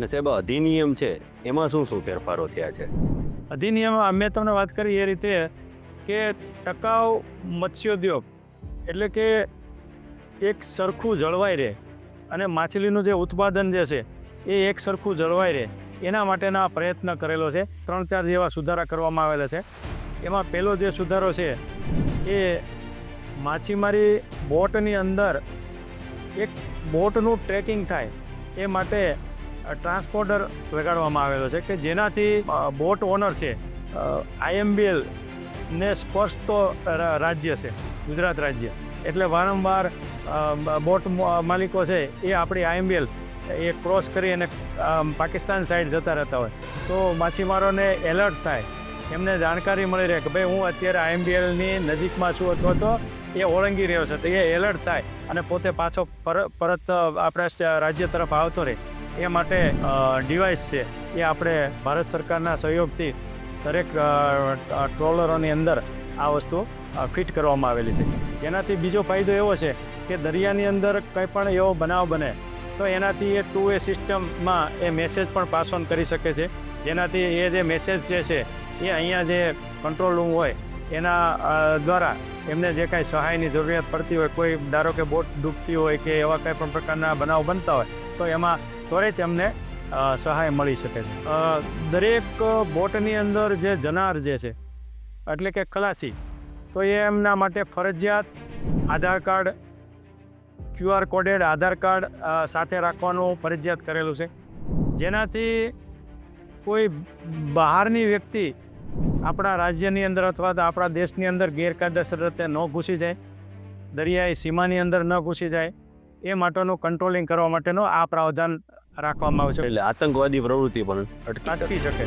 અને સાહેબ અધિનિયમ છે એમાં શું શું ફેરફારો થયા છે? અધિનિયમ મેં તમને વાત કરી એ રીતે કે ટકાઉ મત્સ્યોદ્યોગ એટલે કે એક સરખું જળવાઈ રહે અને માછલીનું જે ઉત્પાદન જે છે એ એક સરખું જળવાઈ રહે એના માટેના પ્રયત્ન કરેલો છે. 3-4 જેવા સુધારા કરવામાં આવેલા છે. એમાં પહેલો જે સુધારો છે એ માછીમારી બોટની અંદર એક બોટનું ટ્રેકિંગ થાય એ માટે ટ્રાન્સપોર્ટર લગાડવામાં આવેલો છે કે જેનાથી બોટ ઓનર છે IMBL ને સ્પર્શતો રાજ્ય છે ગુજરાત રાજ્ય, એટલે વારંવાર બોટ માલિકો છે એ આપણી IMBL એ ક્રોસ કરી અને પાકિસ્તાન સાઈડ જતા રહેતા હોય તો માછીમારોને એલર્ટ થાય, એમને જાણકારી મળી રહે કે ભાઈ હું અત્યારે IMBLની નજીકમાં છું અથવા તો એ ઓળંગી રહ્યો છે, તો એ એલર્ટ થાય અને પોતે પાછો પરત આપણા રાજ્ય તરફ આવતો રહે એ માટે ડિવાઇસ છે એ આપણે ભારત સરકારના સહયોગથી દરેક ટ્રોલરોની અંદર આ વસ્તુ ફિટ કરવામાં આવેલી છે. જેનાથી બીજો ફાયદો એવો છે કે દરિયાની અંદર કંઈ પણ એવો બનાવ બને તો એનાથી એ 2-way સિસ્ટમમાં એ મેસેજ પણ પાસ ઓન કરી શકે છે, જેનાથી એ જે મેસેજ જે છે એ અહીંયા જે કંટ્રોલ રૂમ હોય એના દ્વારા એમને જે કાંઈ સહાયની જરૂરિયાત પડતી હોય, કોઈ ધારો કે બોટ ડૂબતી હોય કે એવા કંઈ પણ પ્રકારના બનાવ બનતા હોય તો એમાં ત્વરિત એમને સહાય મળી શકે છે. દરેક બોટની અંદર જે જનાર જે છે એટલે કે ખલાસી, તો એ એમના માટે ફરજિયાત આધાર કાર્ડ, QR કોડેડ આધાર કાર્ડ સાથે રાખવાનું ફરજિયાત કરેલું છે, જેનાથી કોઈ બહારની વ્યક્તિ આપણા રાજ્યની અંદર અથવા તો આપણા દેશની અંદર ગેરકાયદેસર રીતે ન ઘૂસી જાય, દરિયાઈ સીમાની અંદર ન ઘૂસી જાય એ માટેનું કંટ્રોલિંગ કરવા માટેનો આ પ્રાવધાન રાખવામાં આવશે. એટલે આતંકવાદી પ્રવૃત્તિ પણ અટકી શકે.